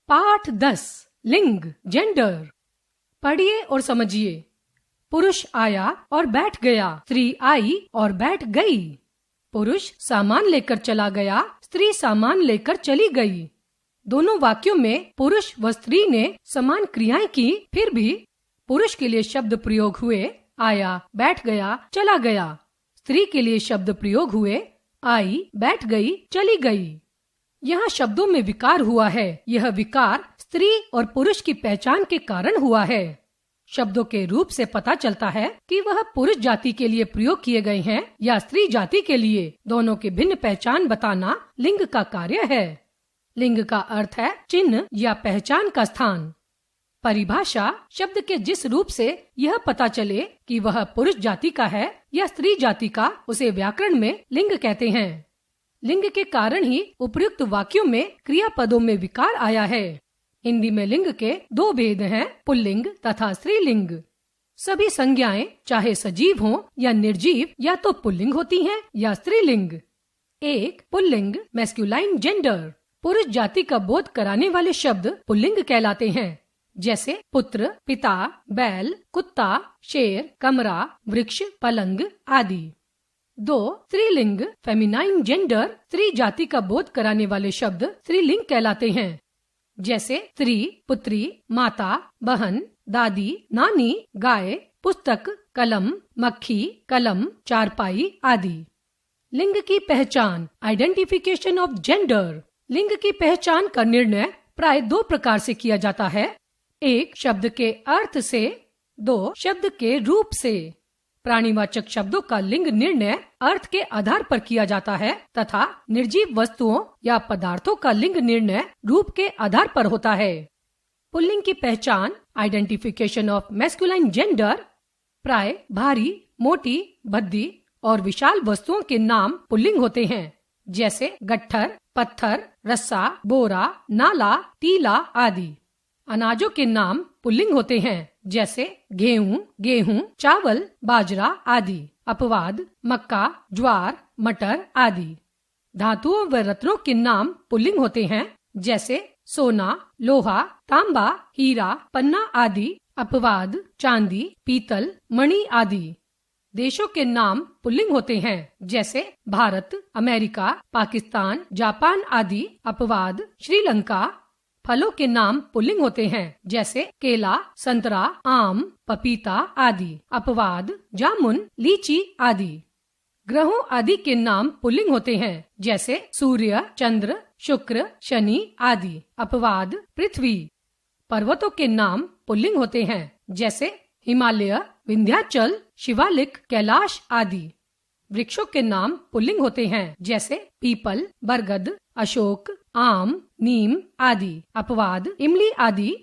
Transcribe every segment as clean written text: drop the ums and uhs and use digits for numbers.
पाठ 10 लिंग जेंडर। पढ़िए और समझिए। पुरुष आया और बैठ गया, स्त्री आई और बैठ गई। पुरुष सामान लेकर चला गया, स्त्री सामान लेकर चली गई। दोनों वाक्यों में पुरुष व स्त्री ने समान क्रियाएं की, फिर भी पुरुष के लिए शब्द प्रयोग हुए आया, बैठ गया, चला गया। स्त्री के लिए शब्द प्रयोग हुए आई, बैठ गई, चली गई। यहाँ शब्दों में विकार हुआ है। यह विकार स्त्री और पुरुष की पहचान के कारण हुआ है। शब्दों के रूप से पता चलता है कि वह पुरुष जाति के लिए प्रयोग किए गए हैं या स्त्री जाति के लिए। दोनों की भिन्न पहचान बताना लिंग का कार्य है। लिंग का अर्थ है चिन्ह या पहचान का स्थान। परिभाषा शब्द के जिस रूप से यह पता चले कि वह पुरुष जाति का है या स्त्री जाति का, उसे व्याकरण में लिंग कहते हैं। लिंग के कारण ही उपर्युक्त वाक्यों में क्रियापदों में विकार आया है। हिंदी में लिंग के दो भेद हैं, पुल्लिंग तथा स्त्रीलिंग। सभी संज्ञाएं चाहे सजीव हों या निर्जीव या तो पुल्लिंग होती हैं या स्त्रीलिंग। एक पुल्लिंग मैस्कुलाइन जेंडर। पुरुष जाति का बोध कराने वाले शब्द पुल्लिंग कहलाते हैं, जैसे पुत्र, पिता, बैल, कुत्ता, शेर, कमरा, वृक्ष, पलंग आदि। दो स्त्रीलिंग फेमिनाइन जेंडर। स्त्री जाति का बोध कराने वाले शब्द स्त्रीलिंग कहलाते हैं, जैसे स्त्री, पुत्री, माता, बहन, दादी, नानी, गाय, पुस्तक, कलम, मक्खी, कलम, चारपाई आदि। लिंग की पहचान आइडेंटिफिकेशन ऑफ जेंडर। लिंग की पहचान का निर्णय प्राय दो प्रकार से किया जाता है। एक शब्द के अर्थ से, दो शब्द के रूप से। प्राणीवाचक शब्दों का लिंग निर्णय अर्थ के आधार पर किया जाता है तथा निर्जीव वस्तुओं या पदार्थों का लिंग निर्णय रूप के आधार पर होता है। पुल्लिंग की पहचान आइडेंटिफिकेशन ऑफ मैस्कुलाइन जेंडर। प्राय भारी, मोटी, भद्दी और विशाल वस्तुओं के नाम पुल्लिंग होते हैं, जैसे गट्ठर, पत्थर, रस्सा, बोरा, नाला, टीला आदि। अनाजों के नाम पुल्लिंग होते हैं, जैसे गेहूं, चावल, बाजरा आदि। अपवाद मक्का, ज्वार, मटर आदि। धातुओं व रत्नों के नाम पुल्लिंग होते हैं, जैसे सोना, लोहा, तांबा, हीरा, पन्ना आदि। अपवाद चांदी, पीतल, मणि आदि। देशों के नाम पुल्लिंग होते हैं, जैसे भारत, अमेरिका, पाकिस्तान, जापान आदि। अपवाद श्रीलंका। फलों के नाम पुल्लिंग होते हैं, जैसे केला, संतरा, आम, पपीता आदि। अपवाद जामुन, लीची आदि। ग्रहों आदि के नाम पुल्लिंग होते हैं, जैसे सूर्य, चंद्र, शुक्र, शनि आदि। अपवाद पृथ्वी। पर्वतों के नाम पुल्लिंग होते हैं, जैसे हिमालय, विंध्याचल, शिवालिक, कैलाश आदि। वृक्षों के नाम पुल्लिंग होते हैं, जैसे पीपल, बरगद, अशोक, आम, नीम आदि। अपवाद इमली आदि।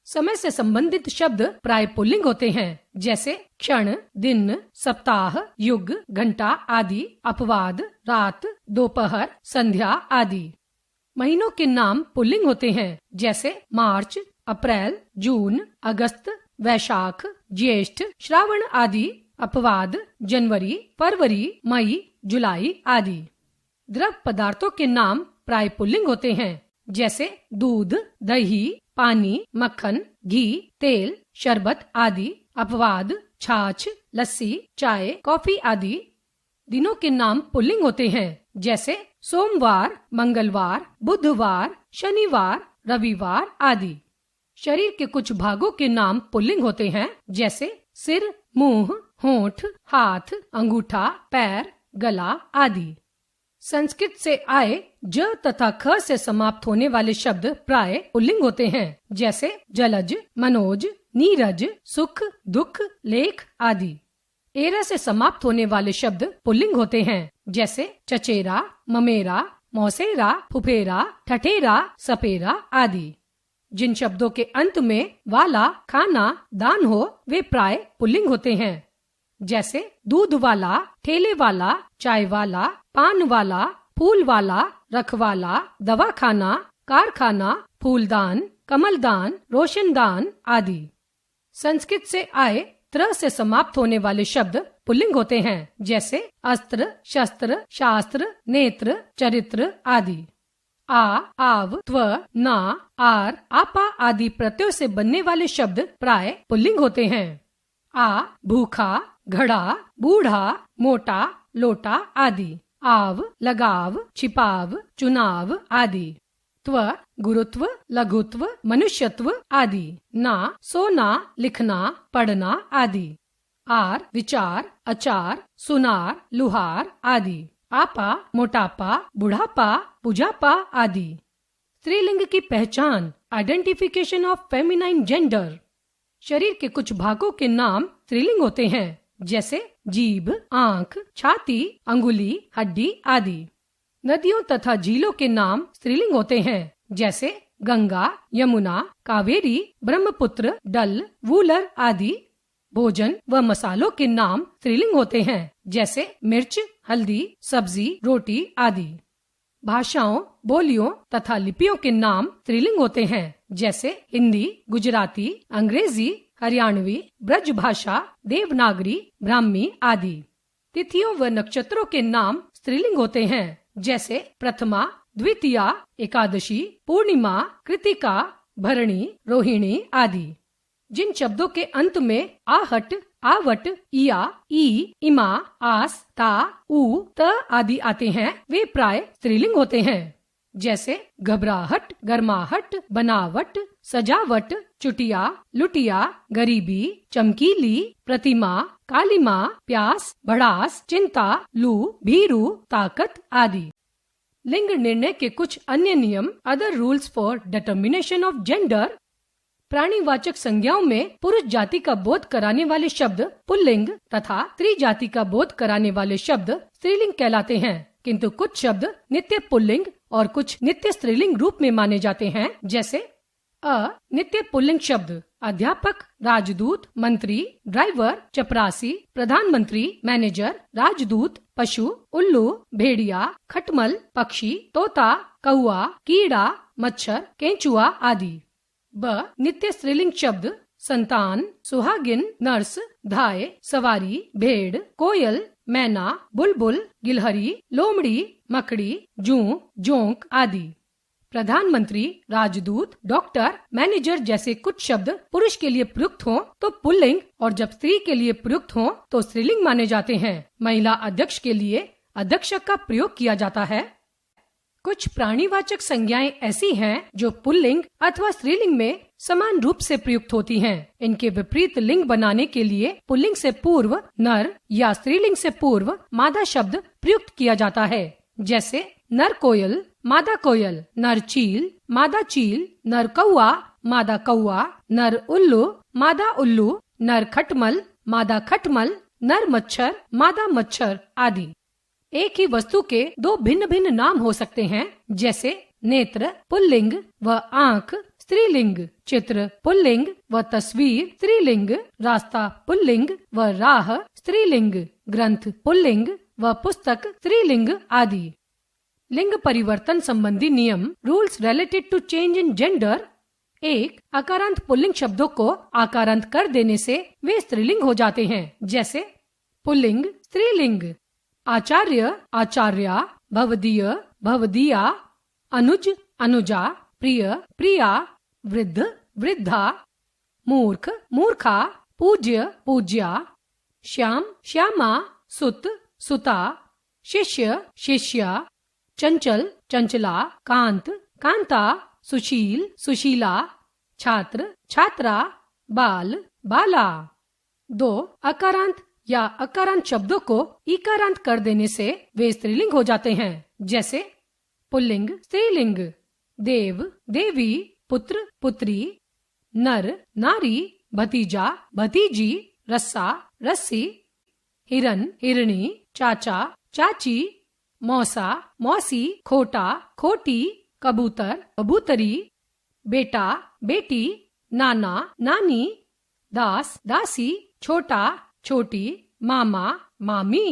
समय से संबंधित शब्द प्राय पुल्लिंग होते हैं, जैसे क्षण, दिन, सप्ताह, युग, घंटा आदि। अपवाद रात, दोपहर, संध्या आदि। महीनों के नाम पुल्लिंग होते हैं, जैसे मार्च, अप्रैल, जून, अगस्त, वैशाख, ज्येष्ठ, श्रावण आदि। अपवाद जनवरी, फरवरी, मई, जुलाई आदि। द्रव पदार्थों के नाम प्राय पुल्लिंग होते हैं, जैसे दूध, दही, पानी, मक्खन, घी, तेल, शरबत आदि। अपवाद छाछ, लस्सी, चाय, कॉफी आदि। दिनों के नाम पुल्लिंग होते हैं, जैसे सोमवार, मंगलवार, बुधवार, शनिवार, रविवार आदि। शरीर के कुछ भागों के नाम पुल्लिंग होते हैं, जैसे सिर, मुंह, होंठ, हाथ, अंगूठा, पैर, गला आदि। संस्कृत से आए ज तथा ख से समाप्त होने वाले शब्द प्राय पुल्लिंग होते हैं, जैसे जलज, मनोज, नीरज, सुख, दुख, लेख आदि। एरा से समाप्त होने वाले शब्द पुल्लिंग होते हैं, जैसे चचेरा, ममेरा, मौसेरा, फुफेरा, ठठेरा, सपेरा आदि। जिन शब्दों के अंत में वाला, खाना, दान हो, वे प्राय पुल्लिंग होते हैं, जैसे दूध वाला, ठेले वाला, चाय वाला, पान वाला, फूल वाला, रखवाला, दवाखाना, कारखाना, फूलदान, कमलदान, रोशनदान आदि। संस्कृत से आए त्र से समाप्त होने वाले शब्द पुल्लिंग होते हैं, जैसे अस्त्र, शस्त्र, शास्त्र, नेत्र, चरित्र आदि। आ, आव, त्व, ना, आर, आपा आदि प्रत्ययों से बनने वाले शब्द प्राय पुल्लिंग होते हैं। आ भूखा, घड़ा, बूढ़ा, मोटा, लोटा आदि। आव लगाव, छिपाव, चुनाव आदि। त्व गुरुत्व, लघुत्व, मनुष्यत्व आदि। ना सोना, लिखना, पढ़ना आदि। आर विचार, अचार, सुनार, लुहार आदि। आपा मोटापा, बुढ़ापा, पुजापा आदि। स्त्रीलिंग की पहचान, आइडेंटिफिकेशन ऑफ फेमिनाइन जेंडर। शरीर के कुछ भागों के नाम स्त्रीलिंग होते हैं, जैसे जीभ, आंख, छाती, अंगुली, हड्डी आदि। नदियों तथा झीलों के नाम स्त्रीलिंग होते हैं, जैसे गंगा, यमुना, कावेरी, ब्रह्मपुत्र, डल, वूलर आदि। भोजन व मसालों के नाम स्त्रीलिंग होते हैं, जैसे मिर्च, हल्दी, सब्जी, रोटी आदि। भाषाओं, बोलियों तथा लिपियों के नाम स्त्रीलिंग होते हैं, जैसे हिंदी, गुजराती, अंग्रेजी, हरियाणवी, ब्रज भाषा, देवनागरी, ब्राह्मी आदि। तिथियों व नक्षत्रों के नाम स्त्रीलिंग होते हैं, जैसे प्रथमा, द्वितीया, एकादशी, पूर्णिमा, कृतिका, भरणी, रोहिणी आदि। जिन शब्दों के अंत में आहट, आवट, इया, ई, इमा, आस, ता, उ, त आदि आते हैं, वे प्राय स्त्रीलिंग होते हैं, जैसे घबराहट, गर्माहट, बनावट, सजावट, चुटिया, लुटिया, गरीबी, चमकीली, प्रतिमा, कालीमा, प्यास, भड़ास, चिंता, लू, भीरू, ताकत आदि। लिंग निर्णय के कुछ अन्य नियम, other rules for determination of gender. प्राणीवाचक संज्ञाओं में पुरुष जाति का बोध कराने वाले शब्द पुल्लिंग तथा स्त्री जाति का बोध कराने वाले शब्द स्त्रीलिंग कहलाते हैं, किंतु कुछ शब्द नित्य पुल्लिंग और कुछ नित्य स्त्रीलिंग रूप में माने जाते हैं, जैसे नित्य पुल्लिंग शब्द अध्यापक, राजदूत, मंत्री, ड्राइवर, चपरासी, प्रधानमंत्री, मैनेजर, राजदूत, पशु, उल्लू, भेड़िया, खटमल, पक्षी, तोता, कौआ, कीड़ा, मच्छर, केंचुआ आदि। नित्य स्त्रीलिंग शब्द संतान, सुहागिन, नर्स, धाय, सवारी, भेड़, कोयल, मैना, बुलबुल, गिलहरी, लोमड़ी, मकड़ी, जूं, जोंक आदि। प्रधानमंत्री, राजदूत, डॉक्टर, मैनेजर जैसे कुछ शब्द पुरुष के लिए प्रयुक्त हों तो पुल्लिंग और जब स्त्री के लिए प्रयुक्त हों तो स्त्रीलिंग माने जाते हैं। महिला अध्यक्ष के लिए अध्यक्षक का प्रयोग किया जाता है। कुछ प्राणीवाचक संज्ञाएं ऐसी हैं जो पुल्लिंग अथवा स्त्रीलिंग में समान रूप से प्रयुक्त होती हैं। इनके विपरीत लिंग बनाने के लिए पुल्लिंग से पूर्व नर या स्त्रीलिंग से पूर्व मादा शब्द प्रयुक्त किया जाता है, जैसे नर कोयल, मादा कोयल, नर चील, मादा चील, नर कौआ, मादा कौआ, नर उल्लू, मादा उल्लू, नर खटमल, मादा खटमल, नर मच्छर, मादा मच्छर आदि। एक ही वस्तु के दो भिन्न भिन्न नाम हो सकते हैं, जैसे नेत्र पुल्लिंग व आंख स्त्रीलिंग, चित्र पुल्लिंग व तस्वीर स्त्रीलिंग, रास्ता पुल्लिंग व राह स्त्रीलिंग, ग्रंथ पुल्लिंग व पुस्तक स्त्रीलिंग आदि। लिंग परिवर्तन संबंधी नियम, rules related to change in gender. एक, आकारांत पुल्लिंग शब्दों को आकारांत कर देने से वे स्त्रीलिंग हो जाते हैं, जैसे पुल्लिंग स्त्रीलिंग आचार्य, आचार्या, भवदीय, भवदीया, अनुज, अनुजा, प्रिय, प्रिया, वृद्ध, वृद्धा, मूर्ख, मूर्खा, पूज्य, पूज्या, श्याम, श्यामा, सुत, सुता, शिष्य, शिष्या, चंचल, चंचला, कांत, कांता, सुशील, सुशीला, छात्र, छात्रा, बाल, बाला। 2, अकारांत या अकारांत शब्दों को इकारांत कर देने से वे स्त्रीलिंग हो जाते हैं, जैसे पुल्लिंग स्त्रीलिंग देव, देवी, पुत्र, पुत्री, नर, नारी, भतीजा, भतीजी, रस्सा, रस्सी, हिरन, हिरणी, चाचा, चाची, मौसा, मौसी, खोटा, खोटी, कबूतर, कबूतरी, बेटा, बेटी, नाना, नानी, दास, दासी, छोटा, छोटी, मामा, मामी।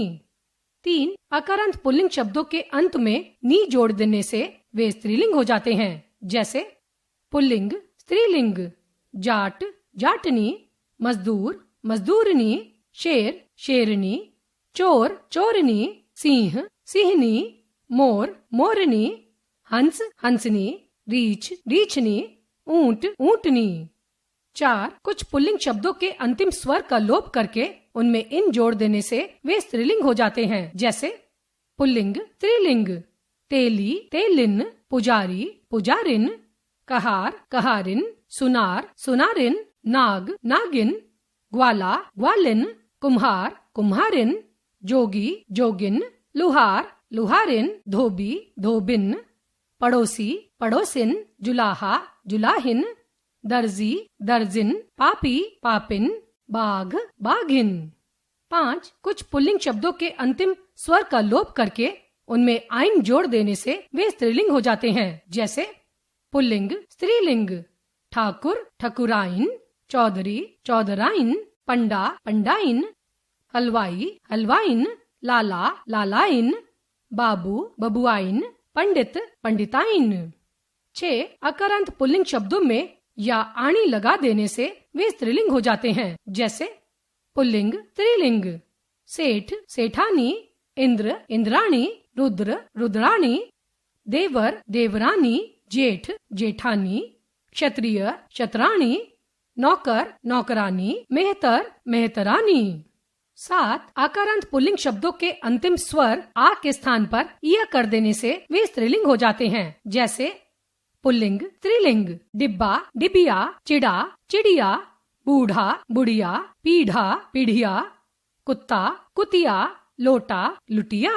3, अकारांत पुल्लिंग शब्दों के अंत में नी जोड़ देने से वे स्त्रीलिंग हो जाते हैं, जैसे पुल्लिंग स्त्रीलिंग जाट, जाटनी, मजदूर, मजदूरनी, शेर, शेरनी, चोर, चोरनी, सिंह, सिंहनी, मोर, मोरनी, हंस हंसनी, रीछ रीछनी, ऊंट ऊंटनी। 4 कुछ पुल्लिंग शब्दों के अंतिम स्वर का लोप करके उनमें इन जोड़ देने से वे स्त्रीलिंग हो जाते हैं, जैसे पुल्लिंग स्त्रीलिंग, तेली तेलिन, पुजारी पुजारिन, कहार कहारिन, सुनार सुनारिन, नाग नागिन, ग्वाला ग्वालिन, कुम्हार कुम्हारिन, जोगी जोगिन, लुहार लुहारिन, धोबी धोबिन, पड़ोसी पड़ोसिन, जुलाहा जुलाहिन, दर्जी दर्जिन, पापी पापिन, बाघ बाघिन। 5 कुछ पुल्लिंग शब्दों के अंतिम स्वर का लोप करके उनमें आइन जोड़ देने से वे स्त्रीलिंग हो जाते हैं, जैसे पुल्लिंग स्त्रीलिंग, ठाकुर ठकुराइन, चौधरी चौधराइन, पंडा पंडाइन, हलवाई हलवाइन, लाला लालाइन, बाबू बबुआइन, पंडित पंडिताइन। 6 अकारांत पुल्लिंग शब्दों में या आणी लगा देने से वे स्त्रीलिंग हो जाते हैं, जैसे पुल्लिंग स्त्रीलिंग, सेठ सेठानी, इंद्र इंद्राणी, रुद्र रुद्राणी, देवर देवरानी, जेठ जेठानी, क्षत्रिय क्षत्राणी, नौकर नौकरानी, मेहतर मेहतरानी। 7 आकारांत पुल्लिंग शब्दों के अंतिम स्वर आ के स्थान पर य कर देने से वे स्त्रीलिंग हो जाते हैं, जैसे पुल्लिंग स्त्रीलिंग, डिब्बा डिबिया, चिड़ा चिड़िया, बूढ़ा बुढ़िया, पीढ़ा पीढ़िया, कुत्ता कुतिया, लोटा लुटिया।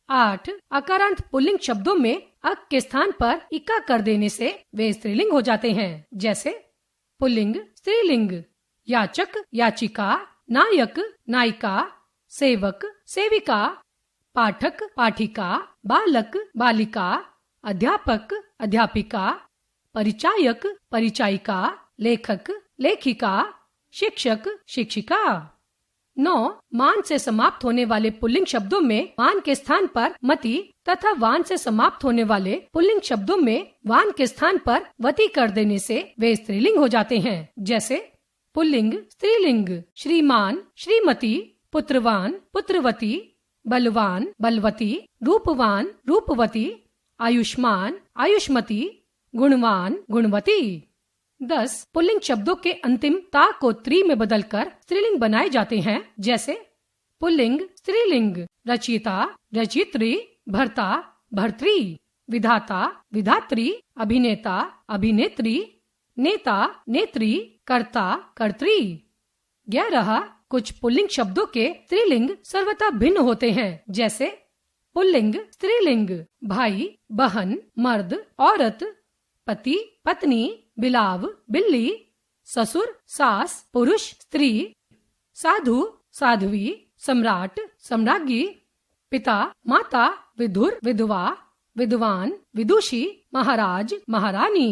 8 अकारांत पुल्लिंग शब्दों में अक के स्थान पर इका कर देने से वे स्त्रीलिंग हो जाते हैं, जैसे पुल्लिंग स्त्रीलिंग, याचक याचिका, नायक नायिका, सेवक सेविका, पाठक पाठिका, बालक बालिका, अध्यापक अध्यापिका, परिचायक परिचायिका, लेखक लेखिका, शिक्षक शिक्षिका। 9 मान से समाप्त होने वाले पुल्लिंग शब्दों में वान के स्थान पर मति तथा वान से समाप्त होने वाले पुल्लिंग शब्दों में वान के स्थान पर वती कर देने से वे स्त्रीलिंग हो जाते हैं, जैसे पुल्लिंग स्त्रीलिंग, श्रीमान श्रीमती, पुत्रवान पुत्रवती, बलवान बलवती, रूपवान रूपवती, आयुष्मान आयुष्मती, गुणवान गुणवती। 10 पुल्लिंग शब्दों के अंतिम ता को त्री में बदलकर स्त्रीलिंग बनाए जाते हैं, जैसे पुल्लिंग स्त्रीलिंग, रचयिता रचयित्री, भर्ता भर्त्री, विधाता विधात्री, अभिनेता अभिनेत्री, नेता नेत्री, कर्ता कर्त्री। 11 कुछ पुल्लिंग शब्दों के स्त्रीलिंग सर्वथा भिन्न होते हैं, जैसे पुल्लिंग स्त्रीलिंग, भाई बहन, मर्द औरत, पति पत्नी, बिलाव बिल्ली, ससुर सास, पुरुष स्त्री, साधु साध्वी, सम्राट सम्राज्ञी, पिता माता, विधुर विधवा, विद्वान विदुषी, महाराज महारानी।